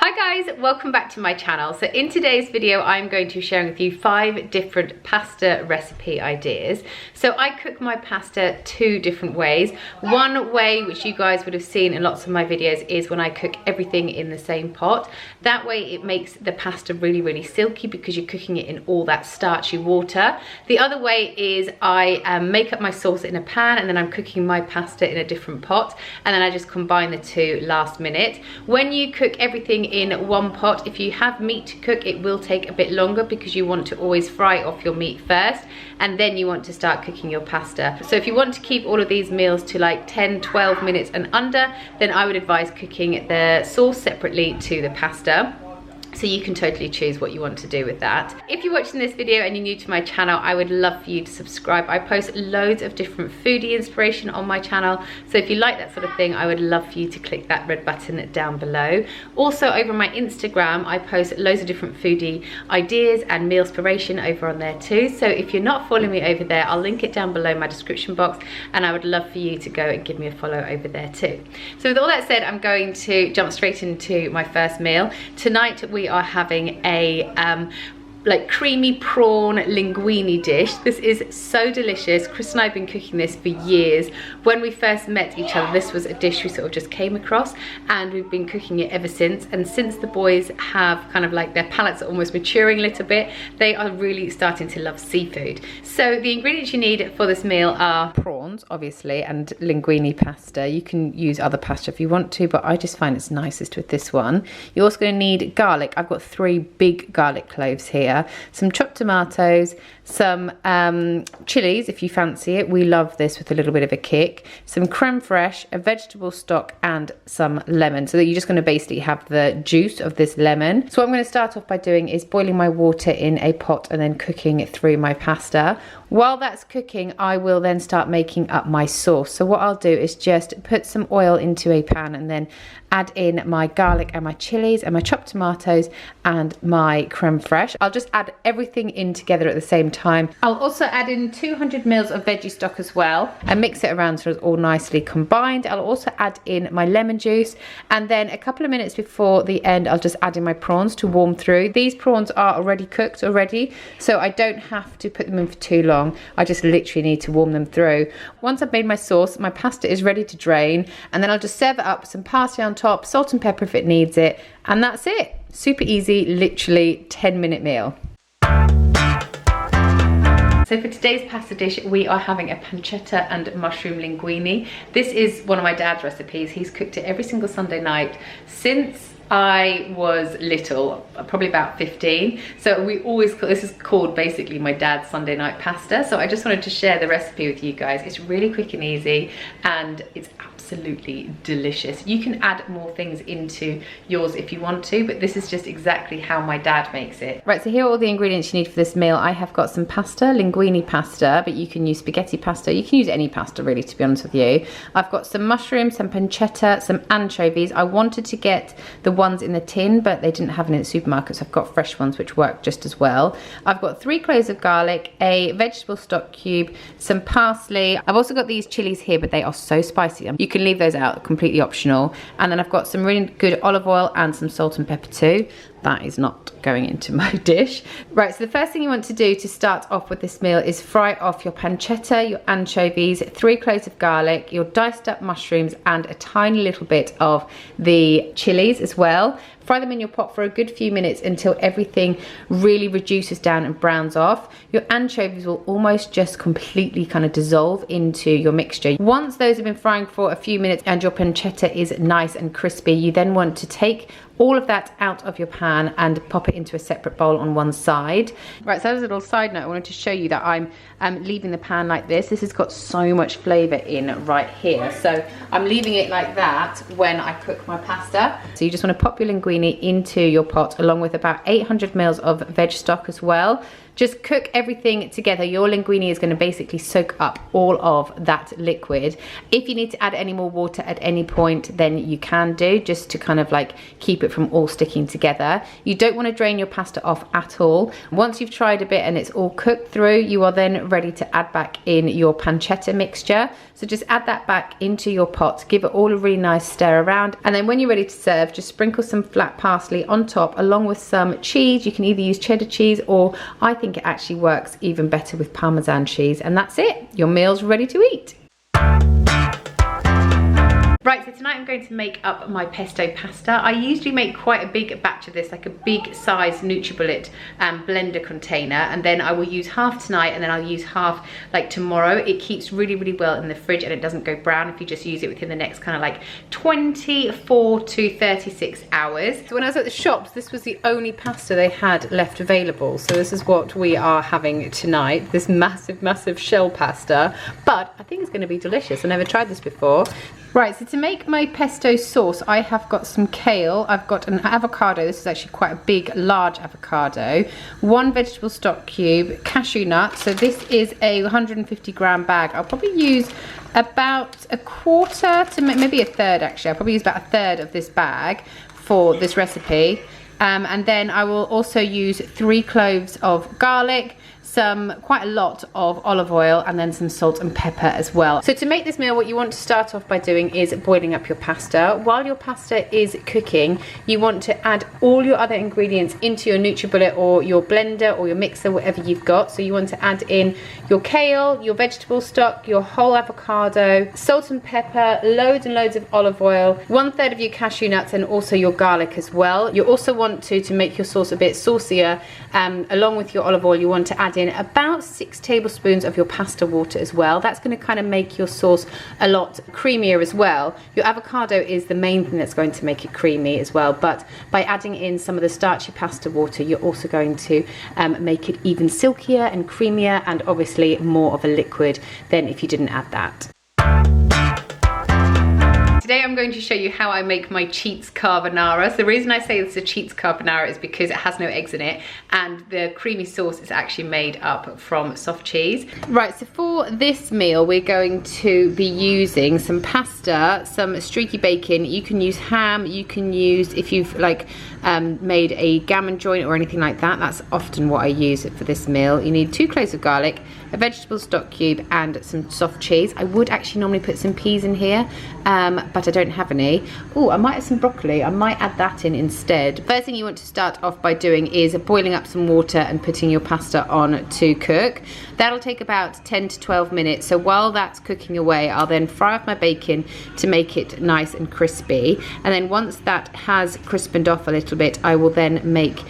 Hi guys, welcome back to my channel. So in today's video, I'm going to be sharing with you 5 different pasta recipe ideas. So I cook my pasta 2 different ways. One way, which you guys would have seen in lots of my videos, is when I cook everything in the same pot. That way it makes the pasta really silky because you're cooking it in all that starchy water. The other way is I make up my sauce in a pan and then I'm cooking my pasta in a different pot, and then I just combine the 2 last minute. When you cook everything in one pot, if you have meat to cook, it will take a bit longer because you want to always fry off your meat first and then you want to start cooking your pasta. So if you want to keep all of these meals to like 10-12 minutes and under, then I would advise cooking the sauce separately to the pasta. So you can totally choose what you want to do with that. If you're watching this video and you're new to my channel, I would love for you to subscribe. I post loads of different foodie inspiration on my channel. So if you like that sort of thing, I would love for you to click that red button down below. Also over my Instagram, I post loads of different foodie ideas and meal inspiration over on there too. So if you're not following me over there, I'll link it down below in my description box, and I would love for you to go and give me a follow over there too. So with all that said, I'm going to jump straight into my first meal. Tonight we are having a like creamy prawn linguini dish. This is so delicious. Chris and I have been cooking this for years. When we first met each other, this was a dish we sort of just came across, and we've been cooking it ever since. And since the boys have kind of like their palates are almost maturing a little bit, they are really starting to love seafood. So the ingredients you need for this meal are prawns, obviously, and linguini pasta. You can use other pasta if you want to, but I just find it's nicest with this one. You're also going to need garlic. I've got 3 big garlic cloves here. Some chopped tomatoes, some chilies if you fancy it. We love this with a little bit of a kick. Some creme fraiche, a vegetable stock, and some lemon. So that you're just going to basically have the juice of this lemon. So what I'm going to start off by doing is boiling my water in a pot and then cooking it through my pasta. While that's cooking, I will then start making up my sauce. So what I'll do is just put some oil into a pan and then add in my garlic and my chilies and my chopped tomatoes and my creme fraiche. I'll just add everything in together at the same time. I'll also add in 200 ml of veggie stock as well and mix it around so it's all nicely combined. I'll also add in my lemon juice, and then a couple of minutes before the end, I'll just add in my prawns to warm through. These prawns are already cooked already, so I don't have to put them in for too long. I just literally need to warm them through. Once I've made my sauce, my pasta is ready to drain, and then I'll just serve it up with some parsley on top, salt and pepper if it needs it, and that's it. Super easy, literally 10-minute meal. So for today's pasta dish, we are having a pancetta and mushroom linguini. This is one of my dad's recipes. He's cooked it every single Sunday night since I was little, probably about 15. So we always call this is called basically my dad's Sunday night pasta. So I just wanted to share the recipe with you guys. It's really quick and easy, and it's absolutely delicious. You can add more things into yours if you want to, but this is just exactly how my dad makes it. Right, so here are all the ingredients you need for this meal. I have got some pasta, linguini pasta, but you can use spaghetti pasta. You can use any pasta really, to be honest with you. I've got some mushrooms, some pancetta, some anchovies. I wanted to get the ones in the tin, but they didn't have any in the supermarket, so I've got fresh ones which work just as well. I've got 3 cloves of garlic, a vegetable stock cube, some parsley. I've also got these chilies here, but they are so spicy. You can leave those out, completely optional. And then I've got some really good olive oil and some salt and pepper too. That is not going into my dish. Right, so the first thing you want to do to start off with this meal is fry off your pancetta, your anchovies, 3 cloves of garlic, your diced up mushrooms, and a tiny little bit of the chilies as well. Fry them in your pot for a good few minutes until everything really reduces down and browns off. Your anchovies will almost just completely kind of dissolve into your mixture. Once those have been frying for a few minutes and your pancetta is nice and crispy, you then want to take all of that out of your pan and pop it into a separate bowl on one side. Right, so as a little side note, I wanted to show you that I'm leaving the pan like this. This has got so much flavour in right here. So I'm leaving it like that when I cook my pasta. So you just want to pop your linguini into your pot along with about 800 ml of veg stock as well. Just cook everything together. Your linguine is going to basically soak up all of that liquid. If you need to add any more water at any point, then you can do, just to kind of like keep it from all sticking together. You don't want to drain your pasta off at all. Once you've tried a bit and it's all cooked through, you are then ready to add back in your pancetta mixture. So just add that back into your pot, give it all a really nice stir around, and then when you're ready to serve, just sprinkle some flat parsley on top along with some cheese. You can either use cheddar cheese, or I think it actually works even better with Parmesan cheese, and that's it. Your meal's ready to eat. Right, so tonight I'm going to make up my pesto pasta. I usually make quite a big batch of this, like a big size NutriBullet blender container, and then I will use half tonight and then I'll use half like tomorrow. It keeps really, really well in the fridge and it doesn't go brown if you just use it within the next kind of like 24 to 36 hours. So when I was at the shops, this was the only pasta they had left available. So this is what we are having tonight, this massive, massive shell pasta, but I think it's gonna be delicious. I've never tried this before. Right, so to make my pesto sauce, I have got some kale, I've got an avocado, this is actually quite a big, large avocado, 1 vegetable stock cube, cashew nuts, so this is a 150 gram bag. I'll probably use about a quarter to maybe a third actually, I'll probably use about a third of this bag for this recipe. And then I will also use 3 cloves of garlic, quite a lot of olive oil, and then some salt and pepper as well. So to make this meal, what you want to start off by doing is boiling up your pasta. While your pasta is cooking, you want to add all your other ingredients into your NutriBullet or your blender or your mixer, whatever you've got. So you want to add in your kale, your vegetable stock, your whole avocado, salt and pepper, loads and loads of olive oil, 1/3 of your cashew nuts, and also your garlic as well. You also want to make your sauce a bit saucier, along with your olive oil, you want to add in about 6 tablespoons of your pasta water as well. That's going to kind of make your sauce a lot creamier as well. Your avocado is the main thing that's going to make it creamy as well, but by adding in some of the starchy pasta water, you're also going to make it even silkier and creamier, and obviously more of a liquid than if you didn't add that. Today I'm going to show you how I make my cheats carbonara. So the reason I say it's a cheats carbonara is because it has no eggs in it, and the creamy sauce is actually made up from soft cheese. Right, so for this meal we're going to be using some pasta, some streaky bacon. You can use ham, you can use, if you've like made a gammon joint or anything like that, that's often what I use for this meal. You need 2 cloves of garlic, a vegetable stock cube, and some soft cheese. I would actually normally put some peas in here, but I don't have any. Oh, I might have some broccoli. I might add that in instead. First thing you want to start off by doing is boiling up some water and putting your pasta on to cook. That'll take about 10 to 12 minutes. So while that's cooking away, I'll then fry off my bacon to make it nice and crispy. And then once that has crispened off a little bit, I will then make,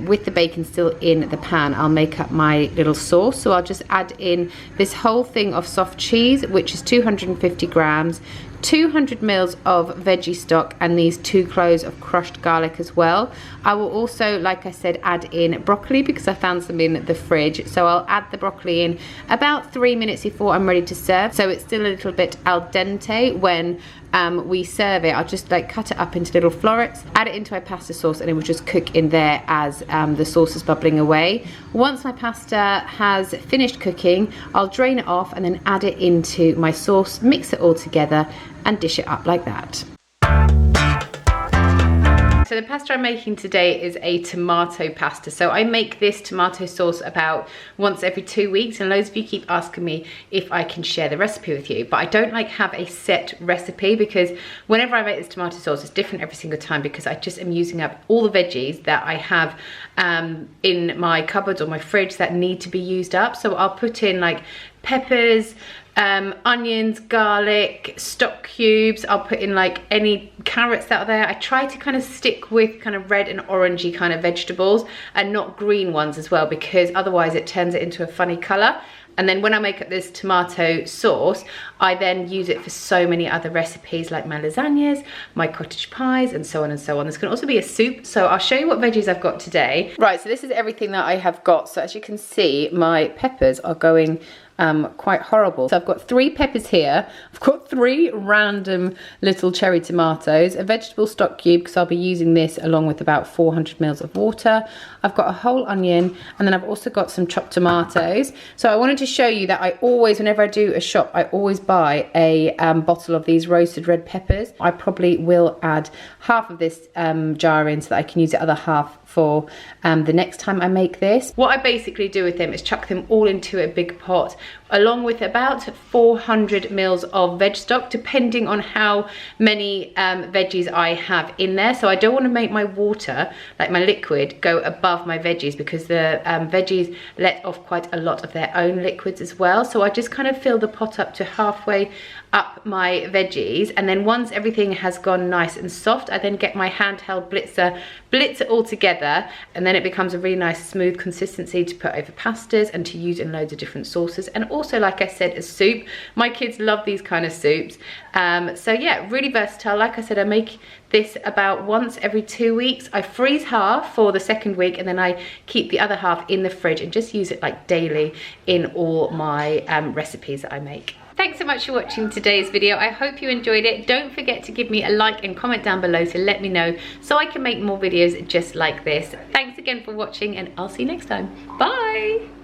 with the bacon still in the pan, I'll make up my little sauce. So I'll just add in this whole thing of soft cheese, which is 250 grams, 200 mils of veggie stock, and these 2 cloves of crushed garlic as well. I will also, like I said, add in broccoli because I found some in the fridge. So I'll add the broccoli in about 3 minutes before I'm ready to serve. So it's still a little bit al dente when we serve it. I'll just like cut it up into little florets, add it into my pasta sauce, and it will just cook in there as the sauce is bubbling away. Once my pasta has finished cooking, I'll drain it off and then add it into my sauce, mix it all together, and dish it up like that. So the pasta I'm making today is a tomato pasta. So I make this tomato sauce about once every 2 weeks, and loads of you keep asking me if I can share the recipe with you. But I don't like have a set recipe, because whenever I make this tomato sauce, it's different every single time, because I just am using up all the veggies that I have in my cupboards or my fridge that need to be used up. So I'll put in like peppers, onions, garlic, stock cubes. I'll put in like any carrots out there. I try to kind of stick with kind of red and orangey kind of vegetables and not green ones as well, because otherwise it turns it into a funny color. And then when I make up this tomato sauce, I then use it for so many other recipes like my lasagnas, my cottage pies, and so on and so on. This can also be a soup. So I'll show you what veggies I've got today. Right, so this is everything that I have got. So as you can see, my peppers are going quite horrible. So I've got 3 peppers here. I've got 3 random little cherry tomatoes, a vegetable stock cube because I'll be using this along with about 400 mils of water. I've got a whole onion, and then I've also got some chopped tomatoes. So I wanted to show you that I always, whenever I do a shop, I always buy a bottle of these roasted red peppers. I probably will add half of this jar in so that I can use the other half for the next time I make this. What I basically do with them is chuck them all into a big pot along with about 400 mils of veg stock, depending on how many veggies I have in there. So I don't want to make my water, like my liquid, go above my veggies because the veggies let off quite a lot of their own liquids as well. So I just kind of fill the pot up to halfway up my veggies, and then once everything has gone nice and soft, I then get my handheld blitzer, blitz it all together, and then it becomes a really nice smooth consistency to put over pastas and to use in loads of different sauces. And also, like I said, as soup. My kids love these kind of soups. So yeah, really versatile. Like I said, I make this about once every 2 weeks. I freeze half for the second week, and then I keep the other half in the fridge and just use it like daily in all my recipes that I make. Thanks so much for watching today's video. I hope you enjoyed it. Don't forget to give me a like and comment down below to let me know so I can make more videos just like this. Thanks again for watching, and I'll see you next time. Bye!